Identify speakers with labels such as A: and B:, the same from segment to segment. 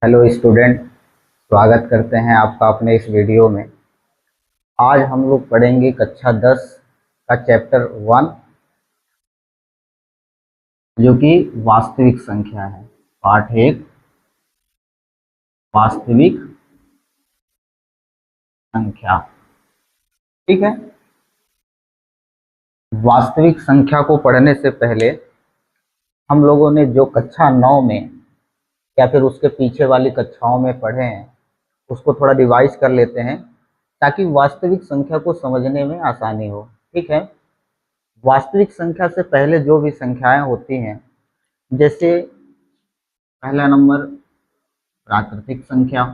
A: Hello student, स्वागत करते हैं आपका अपने इस वीडियो में। आज हम लोग पढ़ेंगे कक्षा 10 का चैप्टर 1, जो कि वास्तविक संख्या है। पार्ट 1, वास्तविक संख्या। ठीक है। वास्तविक संख्या को पढ़ने से पहले हम लोगों ने जो कक्षा 9 में या फिर उसके पीछे वाली कक्षाओं में पढ़े हैं उसको थोड़ा रिवाइज कर लेते हैं, ताकि वास्तविक संख्या को समझने में आसानी हो। ठीक है। वास्तविक संख्या से पहले जो भी संख्याएं होती हैं, जैसे पहला नंबर प्राकृतिक संख्या।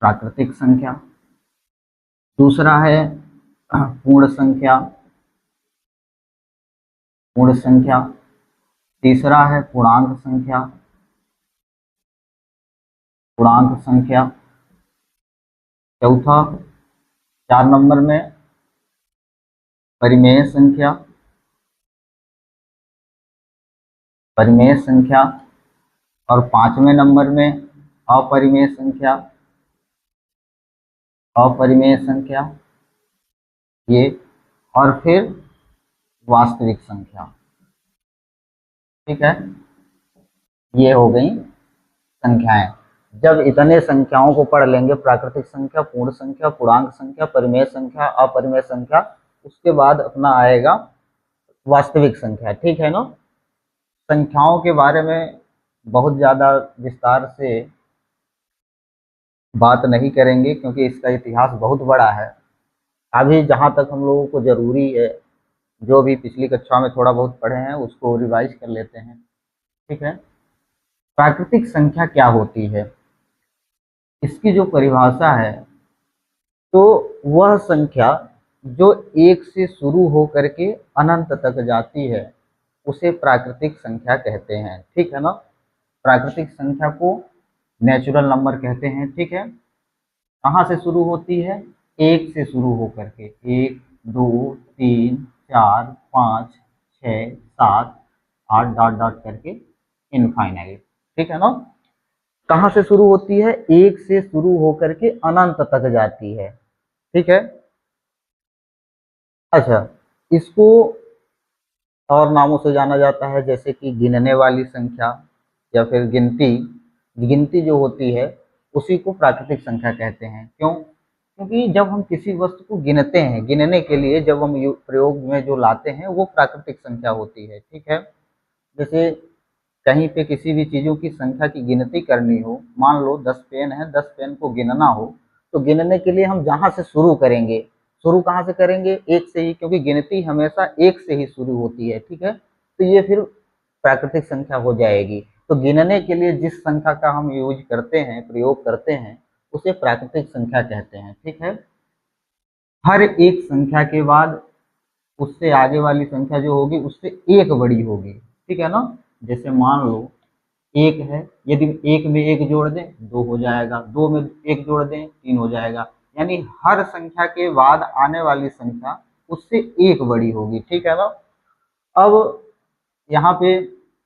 A: प्राकृतिक संख्या। दूसरा है पूर्ण संख्या। पूर्ण संख्या। तीसरा है पूर्णांक संख्या। पूर्णांक संख्या। चौथा, 4 नंबर में परिमेय संख्या। परिमेय संख्या। और 5वें नंबर में अपरिमेय संख्या। अपरिमेय संख्या ये। और फिर वास्तविक संख्या। ठीक है। ये हो गई संख्याएं। जब इतने संख्याओं को पढ़ लेंगे, प्राकृतिक संख्या, पूर्ण संख्या, पूर्णांक संख्या, परिमेय संख्या, अपरिमेय संख्या, उसके बाद अपना आएगा वास्तविक संख्या। ठीक है ना। संख्याओं के बारे में बहुत ज़्यादा विस्तार से बात नहीं करेंगे, क्योंकि इसका इतिहास बहुत बड़ा है। अभी जहाँ तक हम लोगों को ज़रूरी है, जो भी पिछली कक्षा में थोड़ा बहुत पढ़े हैं उसको रिवाइज कर लेते हैं। ठीक है। प्राकृतिक संख्या क्या होती है, इसकी जो परिभाषा है, तो वह संख्या जो 1 से शुरू होकर के अनंत तक जाती है उसे प्राकृतिक संख्या कहते हैं। ठीक है ना। प्राकृतिक संख्या को नेचुरल नंबर कहते हैं। ठीक है। कहाँ से शुरू होती है? 1 से शुरू होकर के 1, 2, 3, 4, 5, 6, 7, 8 डॉट डॉट करके इनफाइनाइट। ठीक है ना। कहाँ से शुरू होती है? 1 से शुरू होकर के अनंत तक जाती है। ठीक है। अच्छा, इसको और नामों से जाना जाता है, जैसे कि गिनने वाली संख्या या फिर गिनती। गिनती जो होती है उसी को प्राकृतिक संख्या कहते हैं। क्यों? क्योंकि जब हम किसी वस्तु को गिनते हैं, गिनने के लिए जब हम प्रयोग में जो लाते हैं वो प्राकृतिक संख्या होती है। ठीक है। जैसे कहीं पे किसी भी चीज़ों की संख्या की गिनती करनी हो, मान लो 10 पेन है, 10 पेन को गिनना हो, तो गिनने के लिए हम जहाँ से शुरू करेंगे, शुरू कहाँ से करेंगे? 1 से ही, क्योंकि गिनती हमेशा 1 से ही शुरू होती है। ठीक है। तो ये फिर प्राकृतिक संख्या हो जाएगी। तो गिनने के लिए जिस संख्या का हम यूज करते हैं, प्रयोग करते हैं, उसे प्राकृतिक संख्या कहते हैं। ठीक है। हर एक संख्या के बाद उससे आगे वाली संख्या जो होगी उससे एक बड़ी होगी। ठीक है ना। जैसे मान लो 1 है, यदि 1 में 1 जोड़ दें 2 हो जाएगा, 2 में 1 जोड़ दें 3 हो जाएगा। यानी हर संख्या के बाद आने वाली संख्या उससे एक बड़ी होगी। ठीक है ना। अब यहाँ पे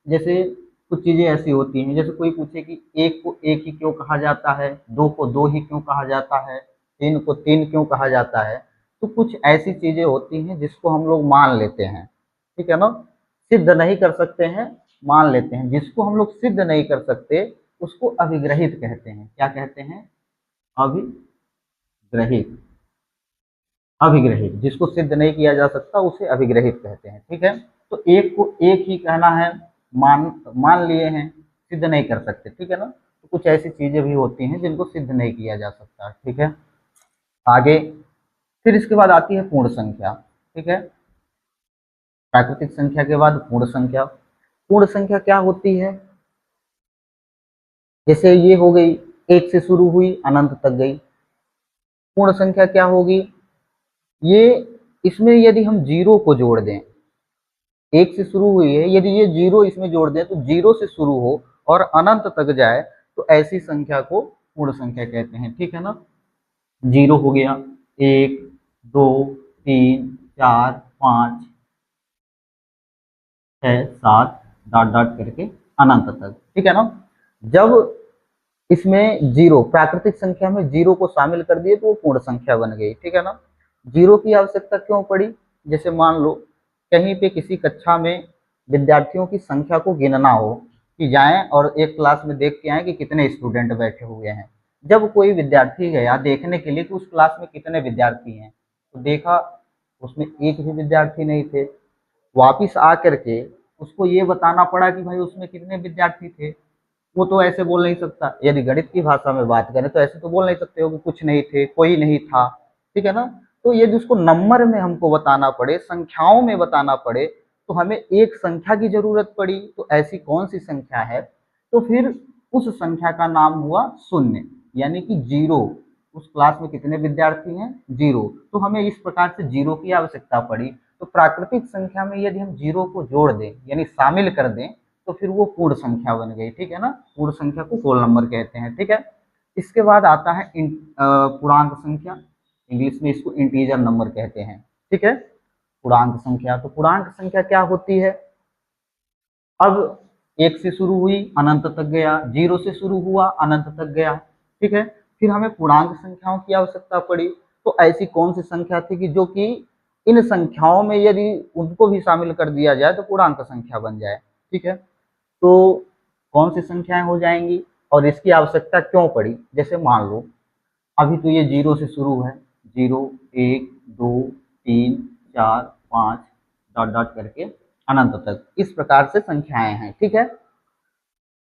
A: जैसे कुछ चीज़ें ऐसी होती हैं, जैसे कोई पूछे कि 1 को 1 ही क्यों कहा जाता है, 2 को 2 ही क्यों कहा जाता है, 3 को 3 क्यों कहा जाता है। तो कुछ ऐसी चीज़ें होती हैं जिसको हम लोग मान लेते हैं। ठीक है ना। सिद्ध नहीं कर सकते हैं, मान लेते हैं। जिसको हम लोग सिद्ध नहीं कर सकते उसको अभिग्रहित कहते हैं। क्या कहते हैं? अभिग्रहित। अभिग्रहित, जिसको सिद्ध नहीं किया जा सकता उसे अभिग्रहित कहते हैं। ठीक है। तो एक को एक ही कहना है, मान मान लिए हैं, सिद्ध नहीं कर सकते। ठीक है ना। तो कुछ ऐसी चीजें भी होती हैं जिनको सिद्ध नहीं किया जा सकता। ठीक है। आगे फिर इसके बाद आती है पूर्ण संख्या। ठीक है। प्राकृतिक संख्या के बाद पूर्ण संख्या। पूर्ण संख्या क्या होती है? जैसे ये हो गई, 1 से शुरू हुई अनंत तक गई। पूर्ण संख्या क्या होगी? ये, इसमें यदि हम जीरो को जोड़ दें, 1 से शुरू हुई है, यदि ये जीरो इसमें जोड़ दें तो जीरो से शुरू हो और अनंत तक जाए, तो ऐसी संख्या को पूर्ण संख्या कहते हैं। ठीक है ना। जीरो हो गया, 1, 2, 3, 4, 5, 6, 7 डॉट डॉट करके अनंत तक। ठीक है ना। जब इसमें जीरो, प्राकृतिक संख्या में जीरो को शामिल कर दिए तो वो पूर्ण संख्या बन गई, ठीक है ना। जीरो की आवश्यकता क्यों पड़ी? जैसे मान लो कहीं पे किसी कक्षा में विद्यार्थियों की संख्या को गिनना हो, कि जाएं और एक क्लास में देख के आए कि कितने स्टूडेंट बैठे हुए हैं। जब कोई विद्यार्थी गया देखने के लिए कि उस क्लास में कितने विद्यार्थी हैं, तो देखा उसमें एक भी विद्यार्थी नहीं थे। वापिस आकर के उसको ये बताना पड़ा कि भाई उसमें कितने विद्यार्थी थे। वो तो ऐसे बोल नहीं सकता। यदि गणित की भाषा में बात करें तो ऐसे तो बोल नहीं सकते हो कि कुछ नहीं थे, कोई नहीं था, ठीक है ना। तो यदि उसको नंबर में हमको बताना पड़े, संख्याओं में बताना पड़े, तो हमें एक संख्या की जरूरत पड़ी। तो ऐसी कौन सी संख्या है? तो फिर उस संख्या का नाम हुआ शून्य, यानी कि जीरो। उस क्लास में कितने विद्यार्थी हैं? जीरो। तो हमें इस प्रकार से जीरो की आवश्यकता पड़ी। तो प्राकृतिक संख्या में यदि हम जीरो को जोड़ दें यानी शामिल कर दें तो फिर वो पूर्ण संख्या बन गई, ठीक है ना। पूर्ण संख्या को होल नंबर कहते हैं, ठीक है। इसके बाद आता है पूर्णांक संख्या, इंग्लिश में इसको इंटीजर नंबर कहते हैं, ठीक है। पूर्णांक संख्या, तो पूर्णांक संख्या क्या होती है? अब एक से शुरू हुई अनंत तक गया, जीरो से शुरू हुआ अनंत तक गया, ठीक है। फिर हमें पूर्णांक संख्याओं की आवश्यकता पड़ी। तो ऐसी कौन सी संख्या थी कि जो कि इन संख्याओं में यदि उनको भी शामिल कर दिया जाए तो पूर्णांक संख्या बन जाए, ठीक है। तो कौन सी संख्याएं हो जाएंगी और इसकी आवश्यकता क्यों पड़ी? जैसे मान लो अभी तो ये जीरो से शुरू है, जीरो, एक, दो, तीन, चार, पाँच, डॉट डॉट करके अनंत तक, इस प्रकार से संख्याएं हैं, ठीक है।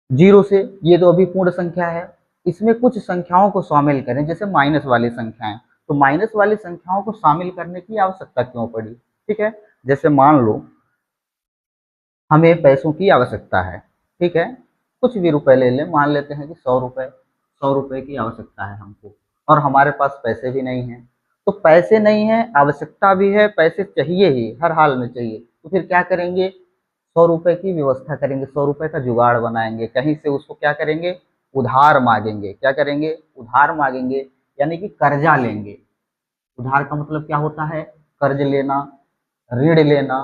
A: जीरो से ये तो अभी पूर्ण संख्या है। इसमें कुछ संख्याओं को शामिल करें, जैसे माइनस वाली संख्याएं। तो माइनस वाली संख्याओं को शामिल करने की आवश्यकता क्यों पड़ी? ठीक है। जैसे मान लो हमें पैसों की आवश्यकता है, ठीक है। कुछ भी रुपए ले लें, मान लेते हैं कि 100 रुपए, 100 रुपए की आवश्यकता है हमको, और हमारे पास पैसे भी नहीं हैं। तो पैसे नहीं है, आवश्यकता भी है, पैसे चाहिए ही, हर हाल में चाहिए। तो फिर क्या करेंगे? 100 रुपए की व्यवस्था करेंगे, 100 रुपए का जुगाड़ बनाएंगे, कहीं से उसको क्या करेंगे? उधार मांगेंगे। क्या करेंगे? उधार मांगेंगे, यानी कि कर्जा लेंगे। उधार का मतलब क्या होता है? कर्ज लेना, ऋण लेना।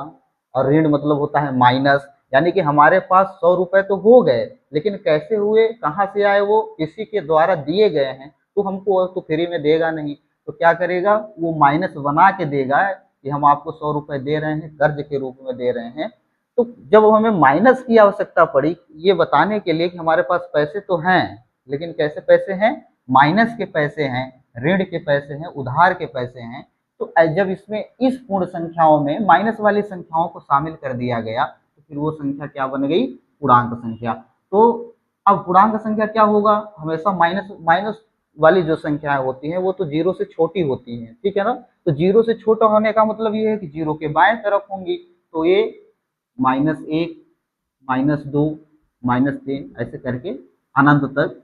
A: और ऋण मतलब होता है माइनस, यानी कि हमारे पास 100 रुपए तो हो गए, लेकिन कैसे हुए, कहाँ से आए? वो किसी के द्वारा दिए गए हैं, तो हमको तो फ्री में देगा नहीं। तो क्या करेगा? वो माइनस बना के देगा कि हम आपको 100 रुपए दे रहे हैं, कर्ज के रूप में दे रहे हैं। तो जब हमें माइनस की आवश्यकता पड़ी ये बताने के लिए कि हमारे पास पैसे तो हैं, लेकिन कैसे पैसे हैं? माइनस के पैसे हैं, ऋण के पैसे हैं, उधार के पैसे हैं। तो जब इसमें इस पूर्ण संख्याओं में माइनस वाली संख्याओं को शामिल कर दिया गया तो फिर वो संख्या क्या बन गई? पूर्णांक संख्या। तो अब पूर्णांक संख्या क्या होगा? हमेशा माइनस माइनस वाली जो संख्याएं होती हैं वो तो जीरो से छोटी होती हैं, ठीक है ना। तो जीरो से छोटा होने का मतलब ये है कि जीरो के बाएं तरफ होंगी। तो ये -1, -2, -3 ऐसे करके अनंत तक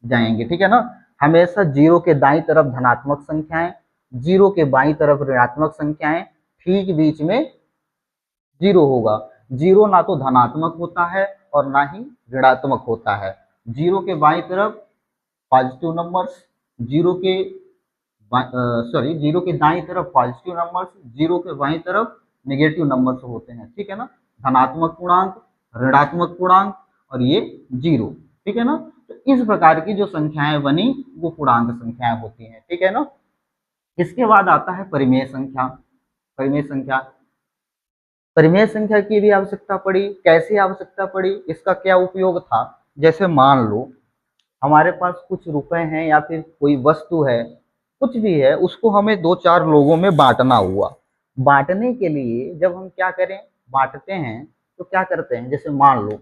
A: जाएंगे, ठीक है ना। हमेशा जीरो के दाईं तरफ धनात्मक संख्याएं, जीरो के बाईं तरफ ऋणात्मक संख्याएं, ठीक बीच में जीरो होगा। जीरो ना तो धनात्मक होता है और ना ही ऋणात्मक होता है। जीरो के बाईं तरफ पॉजिटिव नंबर्स, जीरो के जीरो के दाईं तरफ पॉजिटिव नंबर्स, जीरो के बाईं तरफ नेगेटिव नंबर्स होते हैं, ठीक है ना। धनात्मक पूर्णांक, ऋणात्मक पूर्णांक और ये जीरो, ठीक है ना। तो इस प्रकार की जो संख्याएं बनी वो पूर्णांक संख्याएं होती हैं, ठीक है ना। इसके बाद आता है परिमेय संख्या। परिमेय संख्या, परिमेय संख्या की भी आवश्यकता पड़ी। कैसे आवश्यकता पड़ी? इसका क्या उपयोग था? जैसे मान लो हमारे पास कुछ रुपए हैं या फिर कोई वस्तु है, कुछ भी है, उसको हमें दो चार लोगों में बांटना हुआ। बांटने के लिए जब हम क्या करें, बांटते हैं तो क्या करते हैं? जैसे मान लो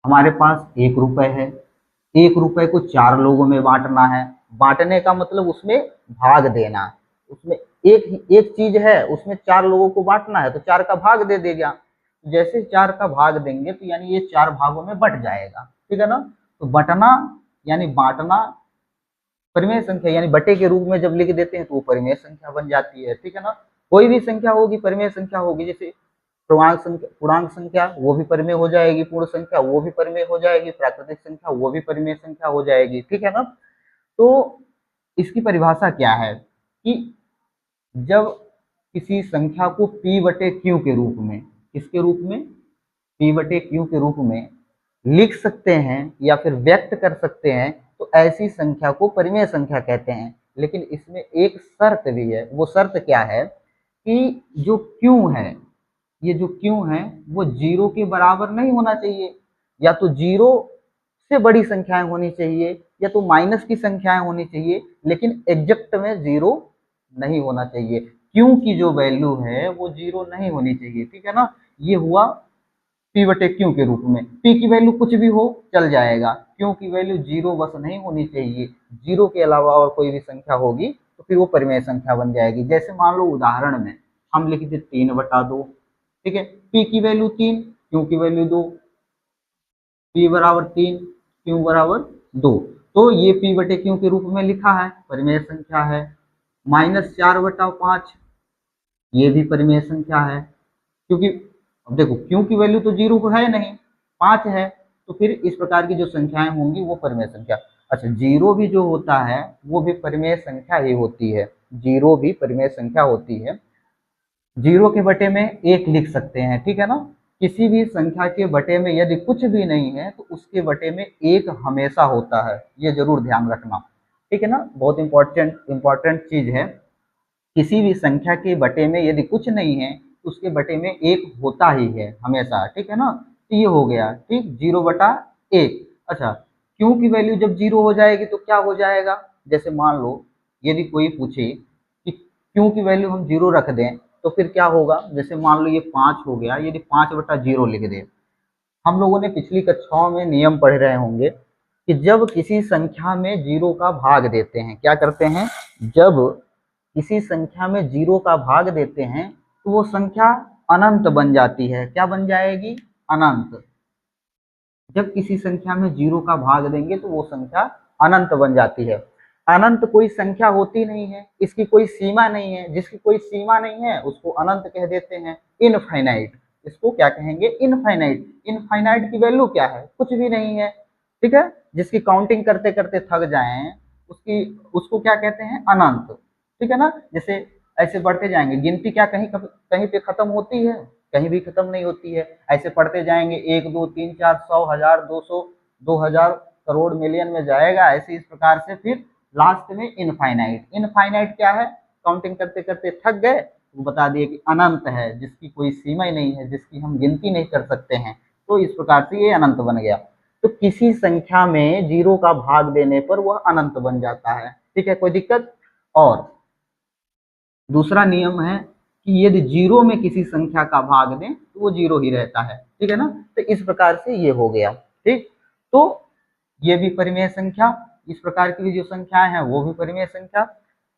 A: हमारे पास 1 रुपए है, 1 रुपए को 4 लोगों में बांटना है। बांटने का मतलब उसमें भाग देना। उसमें एक एक चीज है, उसमें 4 लोगों को बांटना है तो 4 का भाग दे देगा। जैसे 4 का भाग देंगे तो यानी ये 4 भागों में बट जाएगा, ठीक है ना। तो बटना यानी बांटना, परिमेय संख्या यानी बटे के रूप में जब लिख देते हैं तो वो परिमेय संख्या बन जाती है, ठीक है ना। कोई भी संख्या होगी परिमेय संख्या होगी। जैसे पूर्णांक संख्या वो भी परिमेय हो जाएगी, पूर्ण संख्या वो भी परिमेय हो जाएगी, प्राकृतिक संख्या वो भी परिमेय संख्या हो जाएगी, ठीक है ना। तो इसकी परिभाषा क्या है कि जब किसी संख्या को p/q के रूप में, किसके रूप में? p/q के रूप में लिख सकते हैं या फिर व्यक्त कर सकते हैं तो ऐसी संख्या को परिमेय संख्या कहते हैं। लेकिन इसमें एक शर्त भी है। वो शर्त क्या है कि जो क्यू है, ये जो क्यू है वो जीरो के बराबर नहीं होना चाहिए, या तो जीरो से बड़ी संख्याएं होनी चाहिए या तो माइनस की संख्याएं होनी चाहिए, लेकिन एग्जैक्ट में जीरो नहीं होना चाहिए। क्यू की जो वैल्यू है वो जीरो नहीं होनी चाहिए, ठीक है ना। ये हुआ पी बटे क्यू के रूप में। पी की वैल्यू कुछ भी हो चल जाएगा, क्यू की वैल्यू जीरो बस नहीं होनी चाहिए। जीरो के अलावा और कोई भी संख्या होगी तो फिर वो परिमेय संख्या बन जाएगी। जैसे मान लो उदाहरण में हम लिख दे 3/2, ठीक है। पी की वैल्यू 3, क्यू की वैल्यू 2, पी बराबर 3, क्यू बराबर 2। तो ये पी बटे क्यू के रूप में लिखा है, परिमेय संख्या है। -4/5, ये भी परिमेय संख्या है, क्योंकि अब देखो क्यू की वैल्यू तो जीरो है नहीं, 5 है, तो फिर इस प्रकार की जो संख्याएं होंगी वो परिमेय संख्या। अच्छा, जीरो भी जो होता है वो भी परिमेय संख्या ही होती है। जीरो भी परिमेय संख्या होती है। जीरो के बटे में एक लिख सकते हैं, ठीक है ना। किसी भी संख्या के बटे में यदि कुछ भी नहीं है तो उसके बटे में एक हमेशा होता है, ये जरूर ध्यान रखना, ठीक है ना। बहुत इंपॉर्टेंट इंपॉर्टेंट चीज है। किसी भी संख्या के बटे में यदि कुछ नहीं है तो उसके बटे में एक होता ही है हमेशा, ठीक है ना। तो ये हो गया, ठीक, 0/1। अच्छा, क्यू की वैल्यू जब जीरो हो जाएगी तो क्या हो जाएगा, जैसे मान लो यदि कोई पूछे कि क्यू की वैल्यू हम जीरो रख दें तो फिर क्या होगा। जैसे मान लो ये 5 हो गया, यदि 5/0 लिख दें। हम लोगों ने पिछली कक्षाओं में नियम पढ़ रहे होंगे कि जब किसी संख्या में जीरो का भाग देते हैं, क्या करते हैं, जब किसी संख्या में जीरो का भाग देते हैं तो वो संख्या अनंत बन जाती है। क्या बन जाएगी, अनंत। जब किसी संख्या में जीरो का भाग देंगे तो वो संख्या अनंत बन जाती है। अनंत कोई संख्या होती नहीं है, इसकी कोई सीमा नहीं है। जिसकी कोई सीमा नहीं है उसको अनंत कह देते हैं, इनफाइनाइट। इसको क्या कहेंगे, इनफाइनाइट। इनफाइनाइट की वैल्यू क्या है, कुछ भी नहीं है, ठीक है। जिसकी काउंटिंग करते करते थक जाएं उसकी उसको क्या कहते हैं, अनंत, ठीक है ना। जैसे ऐसे बढ़ते जाएंगे, गिनती क्या कहीं कहीं पे खत्म होती है, कहीं भी खत्म नहीं होती है। ऐसे पढ़ते जाएंगे, 1 2 3 4 100 1000 200 2000 करोड़ मिलियन में जाएगा। ऐसे इस प्रकार से फिर लास्ट में इनफाइनाइट। इनफाइनाइट क्या है, काउंटिंग करते करते थक गए तो बता दिए कि अनंत है, जिसकी कोई सीमा ही नहीं है, जिसकी हम गिनती नहीं कर सकते हैं। तो इस प्रकार से ये अनंत बन गया। तो किसी संख्या में जीरो का भाग देने पर वह अनंत बन जाता है, ठीक है, कोई दिक्कत। और दूसरा नियम है कि यदि जीरो में किसी संख्या का भाग दें तो वो जीरो ही रहता है, ठीक है ना। तो इस प्रकार से ये हो गया, ठीक। तो ये भी परिमेय संख्या, इस प्रकार की भी जो संख्याएं हैं वो भी परिमेय संख्या।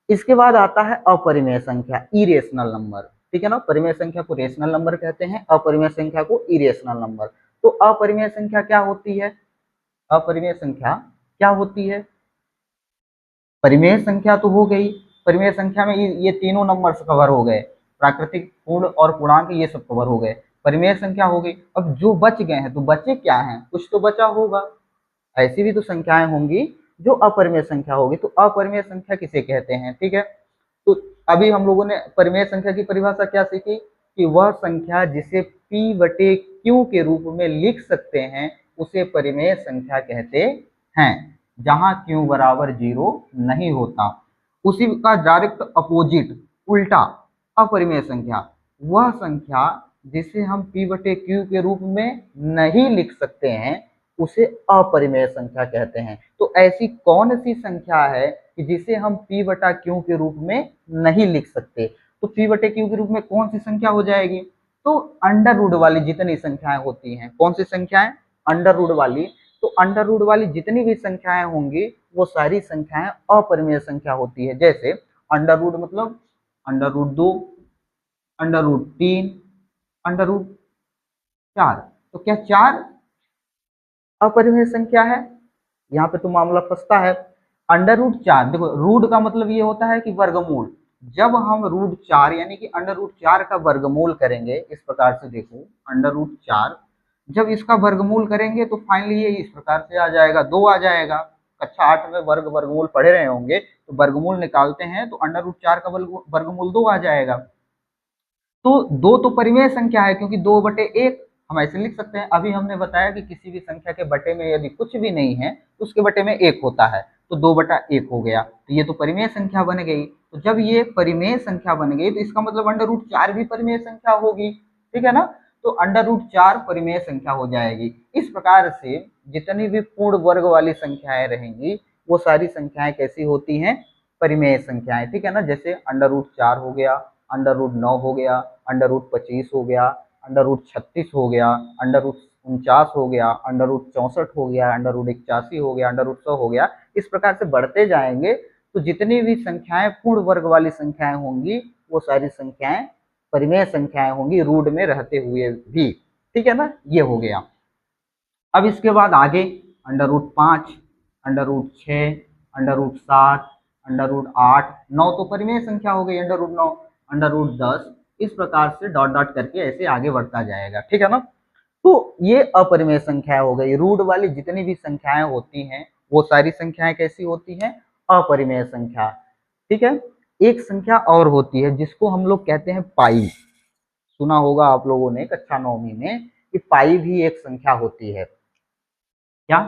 A: इसके बाद आता है अपरिमेय संख्या, इरेशनल नंबर, ठीक है ना। परिमेय संख्या को रेशनल नंबर कहते हैं, अपरिमेय संख्या को इरेशनल नंबर। तो अपरिमेय संख्या क्या होती है, अपरिमेय संख्या क्या होती है, परिमेय संख्या तो हो गई। परिमेय संख्या में ये तीनों नंबर्स कवर हो गए, प्राकृतिक, पूर्ण और पूर्णांक, ये सब कवर हो गए, परिमेय संख्या हो गई। अब जो बच गए हैं तो बचे क्या हैं, कुछ तो बचा होगा। ऐसी भी तो संख्याएं होंगी जो अपरिमेय संख्या होगी। तो अपरिमेय संख्या किसे कहते हैं, ठीक है। तो अभी हम लोगों ने परिमेय संख्या की परिभाषा क्या सीखी कि वह संख्या जिसे p बटे q के रूप में लिख सकते हैं उसे परिमेय संख्या कहते हैं, जहां q बराबर 0 नहीं होता। उसी का डायरेक्ट अपोजिट, उल्टा, अपरिमेय संख्या, वह संख्या जिसे हम p बटे q के रूप में नहीं लिख सकते हैं उसे अपरिमेय संख्या कहते हैं। तो ऐसी कौन सी संख्या है कि जिसे हम p बटा q के रूप में नहीं लिख सकते। तो p बटे q के रूप में कौन सी संख्या हो जाएगी, तो अंडर रूट वाली जितनी संख्याएं होती हैं। कौन सी संख्याएं, अंडर रूट वाली। तो अंडर रूट वाली जितनी भी संख्याएं होंगी वो सारी संख्याएं अपरिमेय संख्या होती है। जैसे अंडर रूट मतलब √2, √3, √4। तो क्या 4 अपरिमेय संख्या है, यहाँ पे तो मामला फंसता है। √4, देखो रूट का मतलब ये होता है कि वर्गमूल। जब हम √4 यानी कि √4 का वर्गमूल करेंगे, इस प्रकार से देखो, √4 जब इसका वर्गमूल करेंगे तो फाइनली ये इस प्रकार से आ जाएगा, 2 आ जाएगा। कक्षा 8 में वर्गमूल पढ़े रहे होंगे, तो वर्गमूल निकालते हैं तो √4 का वर्गमूल 2 आ जाएगा। तो 2 तो परिमेय संख्या है क्योंकि 2/1 हम ऐसे लिख सकते हैं। अभी हमने बताया कि किसी भी संख्या के बटे में यदि कुछ भी नहीं है तो उसके बटे में 1 होता है, तो 2/1 हो गया, तो ये तो परिमेय संख्या बन गई। तो जब ये परिमेय संख्या बन गई तो इसका मतलब √4 भी परिमेय संख्या होगी, ठीक है ना। तो √4 परिमेय संख्या हो जाएगी। इस प्रकार से जितनी भी पूर्ण वर्ग वाली संख्याएं रहेंगी वो सारी संख्याएं कैसी होती हैं, परिमेय संख्याएं, ठीक है ना। जैसे √4 हो गया, √9 हो गया, √25 हो गया, √36 हो गया, √49 हो गया, √64 हो गया, √81 हो गया, √100 हो गया। इस प्रकार से बढ़ते जाएंगे तो जितनी भी संख्याएं पूर्ण वर्ग वाली संख्याएं होंगी वो सारी संख्याएं परिमेय संख्याएं होंगी, रूट में रहते हुए भी, ठीक है ना। ये हो गया। अब इसके बाद आगे √5, √6, √7, √8, 9 तो परिमेय संख्या हो गई, √9, √10, इस प्रकार से डॉट डॉट करके ऐसे आगे बढ़ता जाएगा, ठीक है ना। तो ये अपरिमेय संख्या हो गई। रूट वाली जितनी भी संख्याएं होती हैं वो सारी संख्याएं कैसी होती हैं, अपरिमेय संख्या, ठीक है। एक संख्या और होती है जिसको हम लोग कहते हैं पाई। सुना होगा आप लोगों ने कक्षा 9वीं में कि पाई भी एक संख्या होती है। क्या,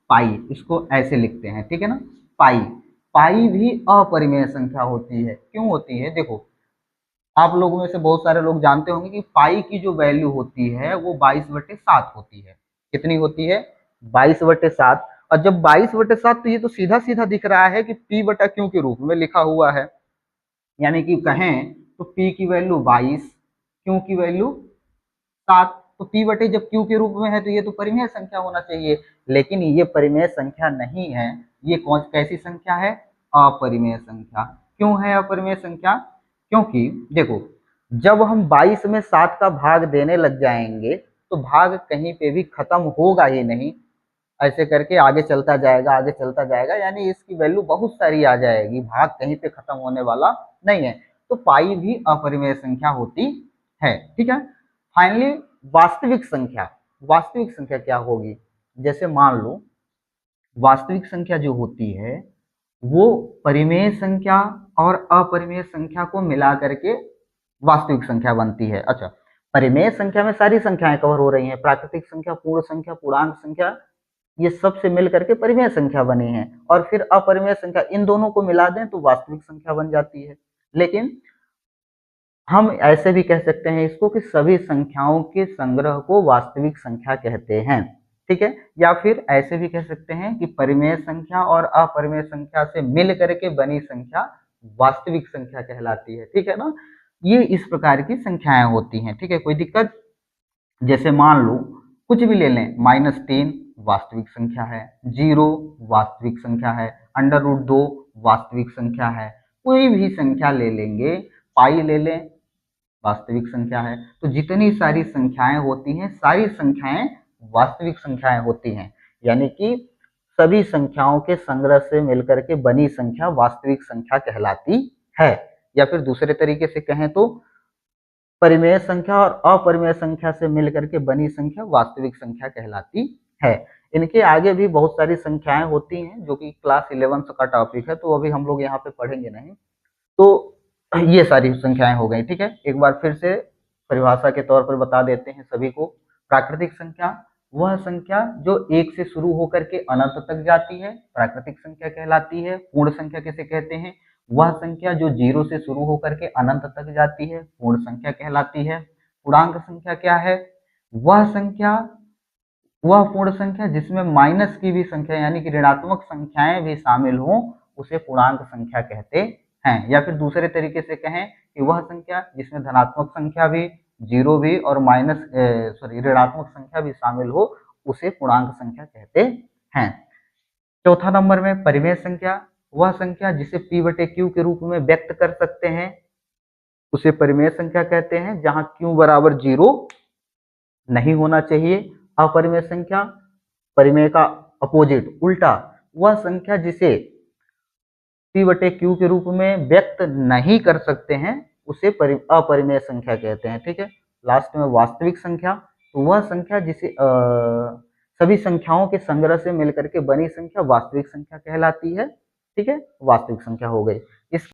A: पाई, इसको ऐसे लिखते हैं, ठीक है ना, पाई। पाई भी अपरिमेय संख्या होती है। क्यों होती है, देखो आप लोगों में से बहुत सारे लोग जानते होंगे कि पाई की जो वैल्यू होती है वो 22/7 होती है। कितनी होती है, 22/7। और जब 22/7 तो ये तो सीधा सीधा दिख रहा है कि p/q के रूप में लिखा हुआ है, यानी कि कहें तो p की वैल्यू 22, q की वैल्यू 7, तो p जब q के रूप में है तो ये तो परिमेय संख्या होना चाहिए। लेकिन ये परिमेय संख्या नहीं है, ये कौन कैसी संख्या है, अपरिमेय संख्या। क्यों है अपरिमेय संख्या, क्योंकि देखो जब हम 22 में 7 का भाग देने लग जाएंगे तो भाग कहीं पे भी खत्म होगा ही नहीं, ऐसे करके आगे चलता जाएगा, आगे चलता जाएगा, यानी इसकी वैल्यू बहुत सारी आ जाएगी, भाग कहीं पे खत्म होने वाला नहीं है। तो पाई भी अपरिमेय संख्या होती है, ठीक है। फाइनली वास्तविक संख्या, वास्तविक संख्या क्या होगी, जैसे मान लो वास्तविक संख्या जो होती है वो परिमेय संख्या और अपरिमेय संख्या को मिला करके वास्तविक संख्या बनती है। अच्छा, परिमेय संख्या में सारी संख्याएं कवर हो रही हैं, प्राकृतिक संख्या, पूर्ण संख्या, पूर्णांक संख्या, ये सब से मिल करके परिमेय संख्या बनी है। और फिर अपरिमेय संख्या, इन दोनों को मिला दें तो वास्तविक संख्या बन जाती है। लेकिन हम ऐसे भी कह सकते हैं इसको कि सभी संख्याओं के संग्रह को वास्तविक संख्या कहते हैं, ठीक है। या फिर ऐसे भी कह सकते हैं कि परिमेय संख्या और अपरिमेय संख्या से मिल करके बनी संख्या वास्तविक संख्या कहलाती है, ठीक है ना। ये इस प्रकार की संख्याएं होती हैं, ठीक है। कोई दिक्कत, जैसे मान लो कुछ भी ले लें, -3 वास्तविक संख्या है, 0 वास्तविक संख्या है, √2 वास्तविक संख्या है। कोई भी संख्या ले लेंगे, पाई ले लें, वास्तविक संख्या है। तो जितनी सारी संख्याएं होती हैं सारी संख्याएं वास्तविक संख्याएं होती हैं, यानी कि सभी संख्याओं के संग्रह से मिलकर के बनी संख्या वास्तविक संख्या कहलाती है। या फिर दूसरे तरीके से कहें तो परिमेय संख्या और अपरिमेय संख्या से मिलकर के बनी संख्या वास्तविक संख्या कहलाती है। इनके आगे भी बहुत सारी संख्याएं होती हैं जो कि क्लास 11 का टॉपिक है, तो अभी हम लोग यहाँ पे पढ़ेंगे नहीं। तो ये सारी संख्याएं हो गई, ठीक है। एक बार फिर से परिभाषा के तौर पर बता देते हैं सभी को। प्राकृतिक संख्या वह संख्या जो 1 से शुरू होकर के अनंत तक जाती है, प्राकृतिक संख्या कहलाती है। पूर्ण संख्या किसे कहते हैं, वह संख्या जो 0 से शुरू होकर के अनंत तक जाती है, पूर्ण संख्या कहलाती है। पूर्णांक संख्या क्या है, वह संख्या, वह पूर्ण संख्या जिसमें माइनस की भी संख्या यानी कि ऋणात्मक संख्याएं भी शामिल हों उसे पूर्णांक संख्या कहते हैं। या फिर दूसरे तरीके से कहें कि वह संख्या जिसमें धनात्मक संख्या भी, 0 भी और ऋणात्मक संख्या भी शामिल हो उसे पूर्णांक संख्या कहते हैं। चौथा नंबर में परिमेय संख्या, वह संख्या जिसे p/q के रूप में व्यक्त कर सकते हैं उसे परिमेय संख्या कहते हैं, जहां q बराबर 0 नहीं होना चाहिए। अपरिमेय संख्या, परिमेय का अपोजिट उल्टा, वह संख्या जिसे p/q के रूप में व्यक्त नहीं कर सकते हैं उसे अपरिमेय संख्या कहते हैं, ठीक है। लास्ट में वास्तविक संख्या, तो वह संख्या जिसे सभी संख्याओं के संग्रह से मिलकर के बनी संख्या वास्तविक संख्या कहलाती है, ठीक है। वास्तविक संख्या हो गई। इस